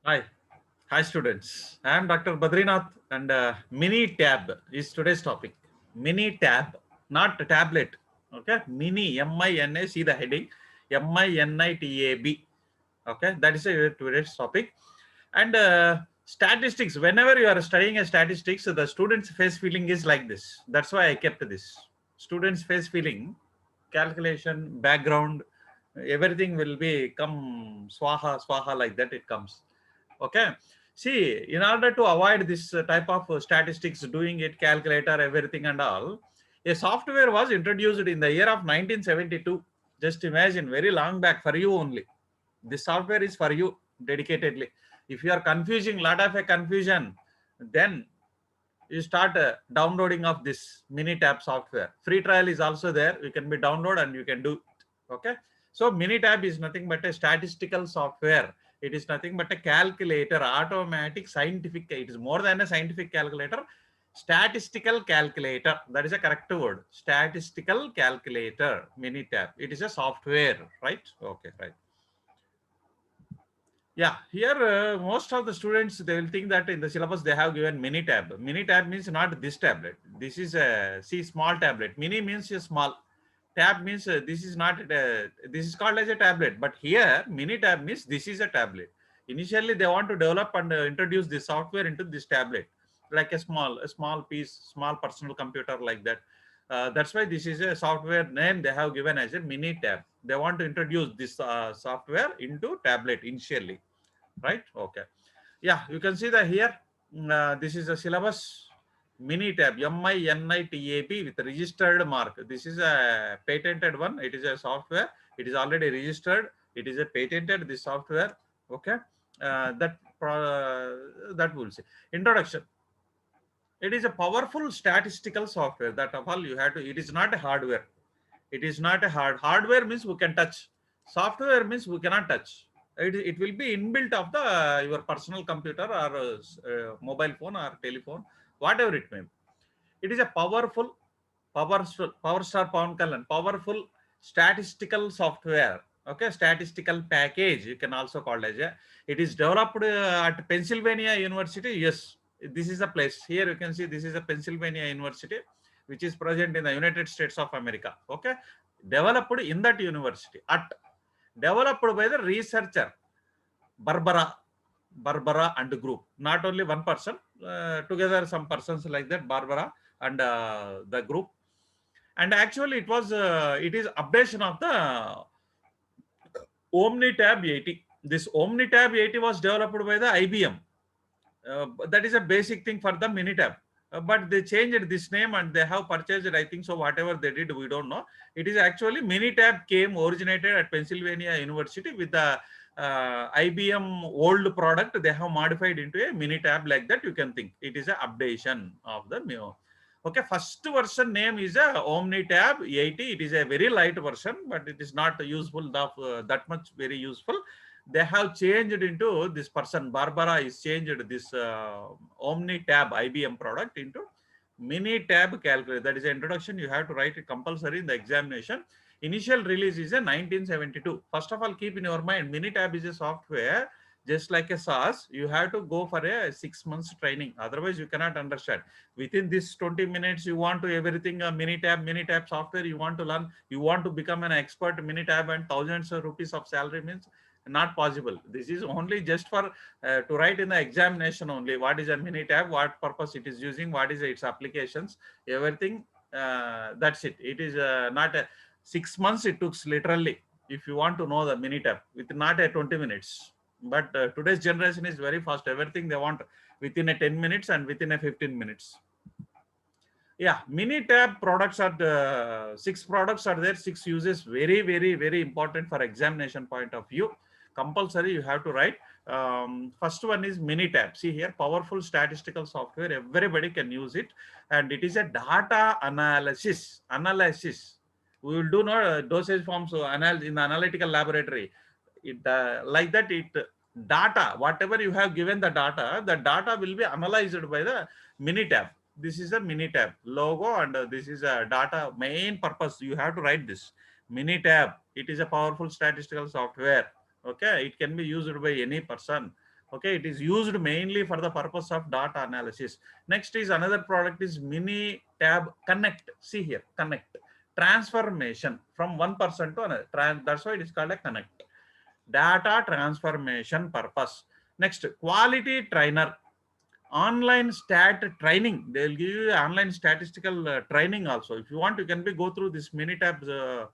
Hi, hi students. I am Dr. Badrinath and Minitab is today's topic. Minitab, not tablet. Okay, Mini MINA. See the heading MINITAB. Okay, that is today's topic. And statistics. Whenever you are studying a statistics, the students' face feeling is like this. That's why I kept this. Students' face feeling, calculation, background, everything will be come swaha swaha like that. It comes. Okay, see, in order to avoid this type of statistics, doing it, calculator, everything and all, a software was introduced in the year of 1972. Just imagine, very long back, for you only. This software is for you dedicatedly. If you are confusing, lot of a confusion, then you start downloading of this Minitab software. Free trial is also there, you can be download and you can do it. Okay, so Minitab is nothing but a statistical software. It is nothing but a calculator, automatic scientific. It is more than a scientific calculator, statistical calculator. That is a correct word, statistical calculator. Minitab, it is a software, right? Okay, right. Yeah, here most of the students, they will think that in the syllabus they have given mini tab. Mini tab means not this tablet. This is a see small tablet. Mini means a small. Tab means this is not this is called as a tablet. But here mini tab means this is a tablet. Initially they want to develop and introduce this software into this tablet, like a small piece, small personal computer like that. That's why this is a software name they have given as a mini tab. They want to introduce this software into tablet initially, right? Okay, yeah, you can see that here. This is a syllabus. Minitab, MINITAB with registered mark. This is a patented one. It is a software. It is already registered. It is a patented this software. Okay, that we'll see. Introduction. It is a powerful statistical software. That of all you have to. It is not a hardware. It is not a hardware means we can touch. Software means we cannot touch. It will be inbuilt of the your personal computer or mobile phone or telephone, whatever it may be. It is a power star Pawan Kalyan, powerful statistical software. Okay, statistical package you can also call as a. It is developed at Pennsylvania University. Yes, this is a place. Here you can see this is a Pennsylvania University, which is present in the United States of America. Okay, developed in that university at developed by the researcher Barbara, and group. Not only one person, together some persons like that, Barbara and the group. And actually, it is updation of the OmniTab 80. This OmniTab 80 was developed by the IBM. That is a basic thing for the Minitab. But they changed this name and they have purchased it, I think so. Whatever they did, we don't know. It is actually Minitab came originated at Pennsylvania University with the IBM old product. They have modified into a Minitab like that. You can think it is a updation of the Mio. Okay, first version name is a OmniTab 80. It is a very light version, but it is not useful that much very useful. They have changed into this person Barbara is changed this OmniTab IBM product into Minitab calculator. That is the introduction. You have to write it compulsory in the examination. Initial release is a 1972. First of all, keep in your mind, Minitab is a software just like a SaaS. You have to go for a 6 months training. Otherwise, you cannot understand. Within this 20 minutes, you want to everything Minitab software. You want to learn. You want to become an expert Minitab and thousands of rupees of salary means not possible. This is only just for to write in the examination only. What is a Minitab? What purpose it is using? What is its applications? Everything. That's it. It is not a 6 months. It took literally. If you want to know the Minitab, with not a 20 minutes. But today's generation is very fast. Everything they want within a 10 minutes and within a 15 minutes. Yeah, Minitab products are the 6 products are there, 6 uses. Very, very, very important for examination point of view. Compulsory you have to write. First one is Minitab. See here, powerful statistical software. Everybody can use it, and it is a data analysis. We will do not dosage forms in the analytical laboratory. It like that. It data whatever you have given the data will be analyzed by the Minitab. This is a Minitab logo, and this is a data main purpose. You have to write this Minitab. It is a powerful statistical software. Okay, it can be used by any person. Okay, it is used mainly for the purpose of data analysis. Next is another product is Minitab Connect. See here, Connect. Transformation from one person to another. That's why it is called a Connect. Data transformation purpose. Next, quality trainer. Online stat training. They'll give you online statistical training also. If you want, you can be go through this Minitab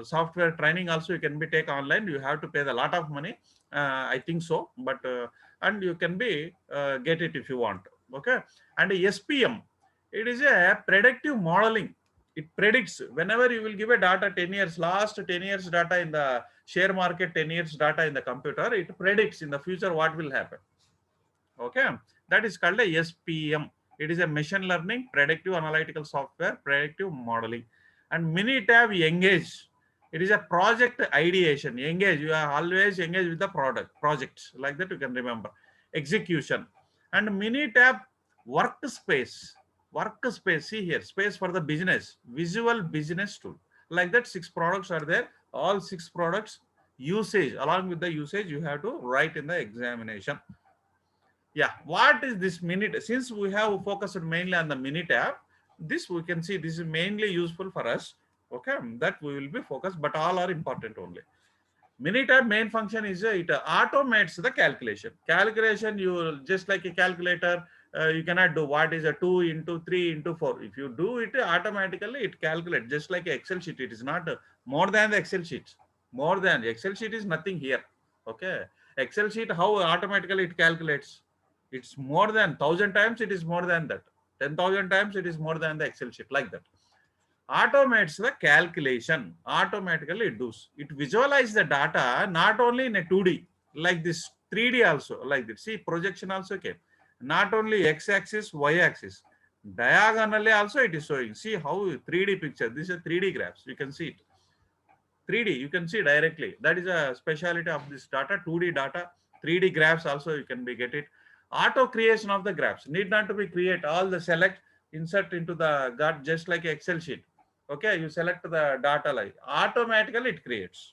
software training also. You can be take online. You have to pay a lot of money. I think so, but and you can be get it if you want. Okay, and SPM, it is a predictive modeling. It predicts whenever you will give a data 10 years, last 10 years data in the share market, 10 years data in the computer, it predicts in the future what will happen. Okay, that is called a SPM. It is a machine learning predictive analytical software, predictive modeling. And Minitab Engage, it is a project ideation. Engage, you are always engaged with the projects, like that you can remember. Execution. And Minitab Workspace. Workspace, see here, space for the business, visual business tool. Like that, 6 products are there. All 6 products usage, along with the usage, you have to write in the examination. Yeah, what is this Minitab? Since we have focused mainly on the Minitab, this we can see this is mainly useful for us. Okay, that we will be focused, but all are important only. Minitab main function is it automates the calculation. Calculation, you just like a calculator, you cannot do what is a 2 into 3 into 4. If you do it automatically, it calculates just like an Excel sheet. It is not more than the Excel sheet. More than the Excel sheet is nothing here. Okay, Excel sheet, how automatically it calculates? It's more than 1,000 times. It is more than that. 10,000 times it is more than the Excel sheet, like that. Automates the calculation. Automatically it does. It visualizes the data not only in a 2D, like this 3D also, like this. See, projection also came. Not only x-axis, y-axis. Diagonally also it is showing. See how 3D picture. This is a 3D graphs. You can see it. 3D, you can see directly. That is a speciality of this data. 2D data, 3D graphs also you can be get it. Auto creation of the graphs. Need not to be create. All the select, insert into the gut just like Excel sheet. Okay, you select the data like automatically it creates.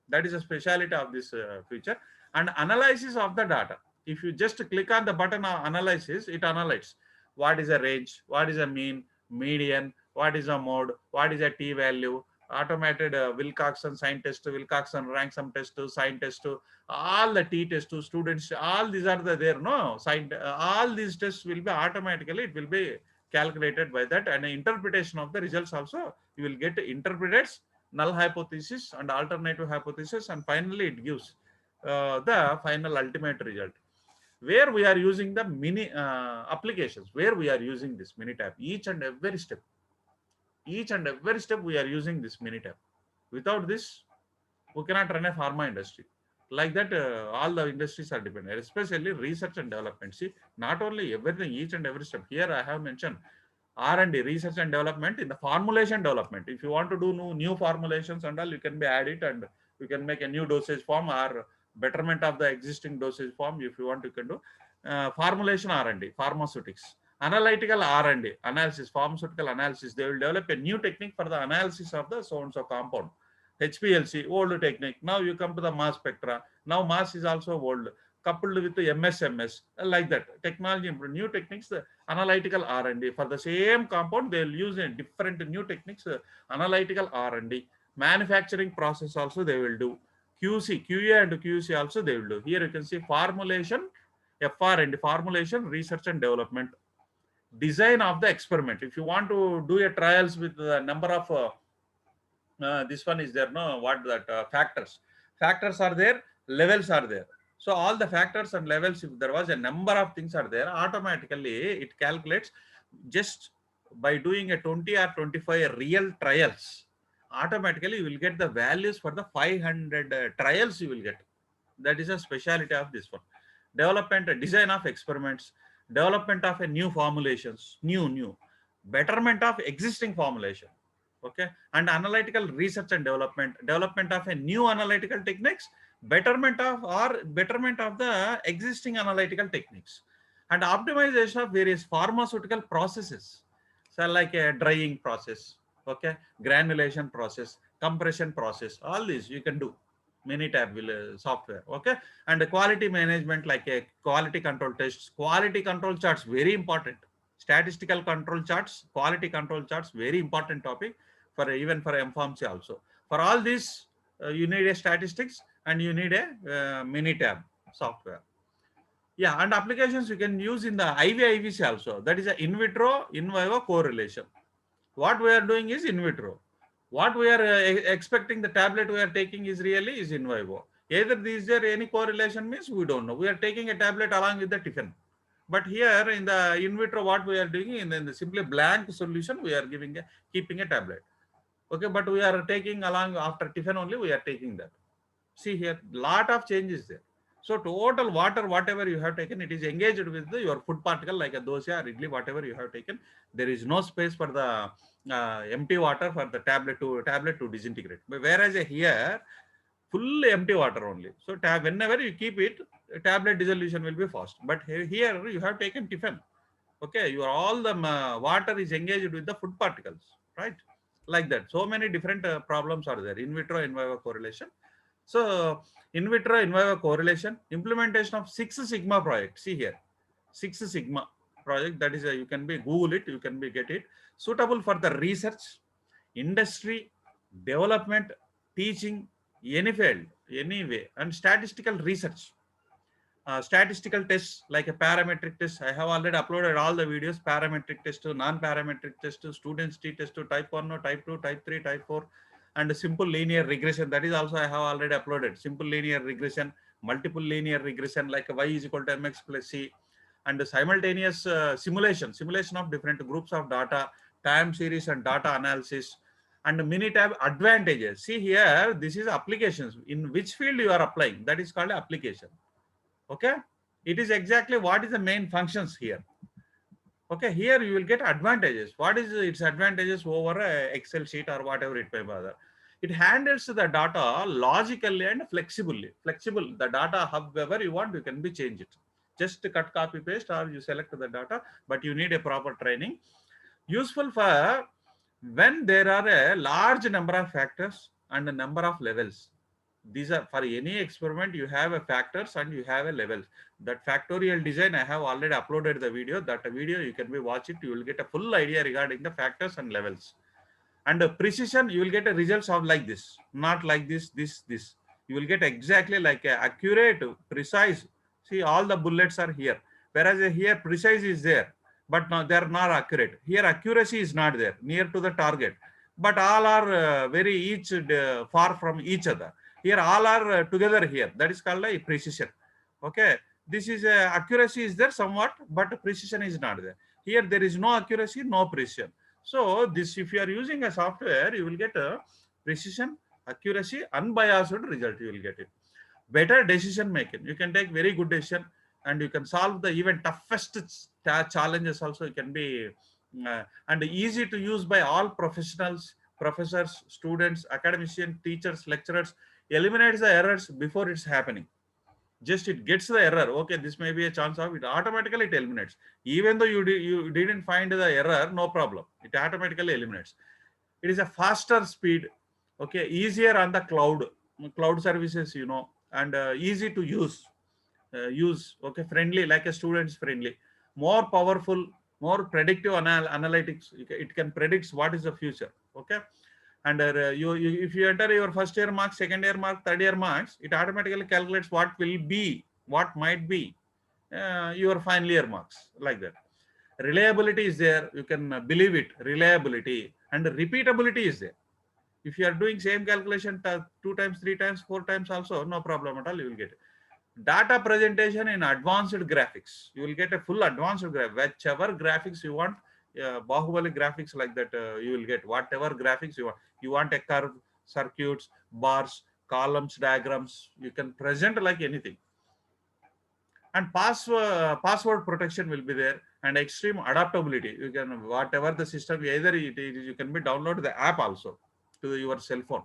That is a speciality of this feature. And analysis of the data. If you just click on the button of analysis, it analyzes what is a range, what is a mean, median, what is a mode, what is a t-value, automated Wilcoxon sign test, Wilcoxon rank sum test, sign test, all the t-test to students, all these are there, no? Sign, all these tests will be automatically, it will be calculated by that, and interpretation of the results also, you will get interpreted null hypothesis and alternative hypothesis, and finally it gives the final ultimate result. Where we are using the mini applications, where we are using this Minitab, each and every step we are using this Minitab. Without this, we cannot run a pharma industry. Like that, all the industries are dependent, especially research and development. See, not only everything, each and every step. Here I have mentioned R&D, research and development, in the formulation development. If you want to do new formulations and all, you can be add it, and you can make a new dosage form or betterment of the existing dosage form. If you want, you can do formulation R&D, pharmaceutics. Analytical R&D, analysis, pharmaceutical analysis. They will develop a new technique for the analysis of the so-and-so compound. HPLC, old technique. Now you come to the mass spectra. Now mass is also old, coupled with the MSMS, like that. Technology, new techniques, analytical R&D. For the same compound, they will use different new techniques, analytical R&D. Manufacturing process also they will do. QC, QA and QC also they will do. Here you can see formulation, FR&D, formulation, research and development. Design of the experiment. If you want to do a trials with the number of this one is there, no, what that factors are there, levels are there. So all the factors and levels, if there was a number of things are there, automatically it calculates. Just by doing a 20 or 25 real trials, automatically you will get the values for the 500 trials you will get. That is a speciality of this one. Development, design of experiments, development of a new formulations, new betterment of existing formulation. Okay, and analytical research and development of a new analytical techniques, betterment of the existing analytical techniques, and optimization of various pharmaceutical processes, so like a drying process, okay, granulation process, compression process, all these you can do. Minitab will software. Okay, and the quality management like a quality control tests, quality control charts, very important. Statistical control charts, quality control charts, very important topic for even for MPharmacy also. For all this, you need a statistics and you need a Minitab software. Yeah, and applications you can use in the IVIVC also. That is a in vitro in vivo correlation. What we are doing is in vitro. What we are expecting the tablet we are taking is really is in vivo. Either is there any correlation means we don't know. We are taking a tablet along with the tiffin. But here in the in vitro, what we are doing in the simply blank solution, we are giving a keeping a tablet. Okay, but we are taking along after tiffin only we are taking that. See here, lot of changes there. So total water, whatever you have taken, it is engaged with your food particle like a dosa or idli, whatever you have taken. There is no space for the empty water for the tablet to disintegrate. But whereas here, full empty water only. So whenever you keep it, tablet dissolution will be fast. But here you have taken tiffin. Okay, your all the water is engaged with the food particles, right? Like that. So many different problems are there. In vitro in vivo correlation. So in vitro in vivo correlation, implementation of Six Sigma project. See here, Six Sigma project. That is you can be Google it, you can be get it. Suitable for the research, industry, development, teaching, any field, anyway, and statistical research. Statistical tests like a parametric test. I have already uploaded all the videos, parametric test, non-parametric test, students T test, type 1, type 2, type 3, type 4, and simple linear regression. That is also I have already uploaded. Simple linear regression, multiple linear regression like y is equal to mx plus c, and simultaneous simulation of different groups of data, time series and data analysis, and Minitab advantages. See here, this is applications. In which field you are applying, that is called application. Okay, it is exactly what is the main functions here. Okay, here you will get advantages. What is its advantages over a Excel sheet or whatever it may be? It handles the data logically and flexibly. Flexible, the data however you want, you can be change it. Just cut, copy, paste, or you select the data, but you need a proper training. Useful for when there are a large number of factors and a number of levels. These are for any experiment, you have a factors and you have a levels. That factorial design, I have already uploaded the video. That video you can be watch it, you will get a full idea regarding the factors and levels. And precision, you will get a results of like this, not like this. You will get exactly like a accurate, precise. See, all the bullets are here, whereas here precise is there, but now they are not accurate. Here accuracy is not there, near to the target, but all are very each far from each other. Here all are together here. That is called a precision. Okay, this is accuracy is there somewhat, but precision is not there. Here there is no accuracy, no precision. So this, if you are using a software, you will get a precision, accuracy, unbiased result. You will get it. Better decision making. You can take very good decision, and you can solve the even toughest challenges. Also, it can be and easy to use by all professionals, professors, students, academicians, teachers, lecturers. Eliminates the errors before it's happening. Just it gets the error. Okay, this may be a chance of it. Automatically it eliminates. Even though you didn't find the error, no problem. It automatically eliminates. It is a faster speed. Okay, easier on the cloud services, you know, and easy to use. Okay, friendly, like a students friendly, more powerful, more predictive analytics. It can predict what is the future. Okay, and if you enter your first year marks, second year marks, third year marks, it automatically calculates what will be, what might be your final year marks, like that. Reliability is there, you can believe it. Reliability and repeatability is there. If you are doing same calculation 2 times, 3 times, 4 times also, no problem at all, you will get it. Data presentation in advanced graphics, you will get a full advanced graph, whichever graphics you want. Bahubali graphics, like that, you will get whatever graphics you want. You want a curve, circuits, bars, columns, diagrams, you can present like anything. And password protection will be there, and extreme adaptability. You can, whatever the system, either you can be download the app also to your cell phone.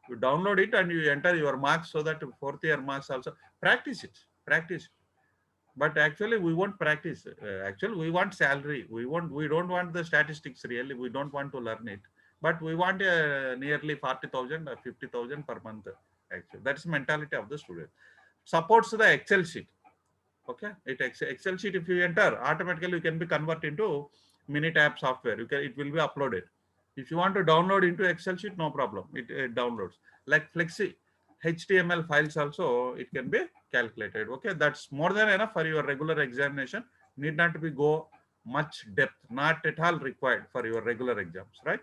You download it and you enter your marks, so that fourth year marks also. Practice it, practice. But actually we won't practice. Actually we want salary. We don't want the statistics really. We don't want to learn it, but we want nearly 40,000 or 50,000 per month. Actually, that's the mentality of the student. Supports the Excel sheet. Okay, Excel sheet, if you enter, automatically you can be converted into Minitab software. It will be uploaded. If you want to download into Excel sheet, no problem. It downloads. Like Flexi HTML files also, it can be calculated. Okay, that's more than enough for your regular examination. Need not to be go much depth, not at all required for your regular exams, right?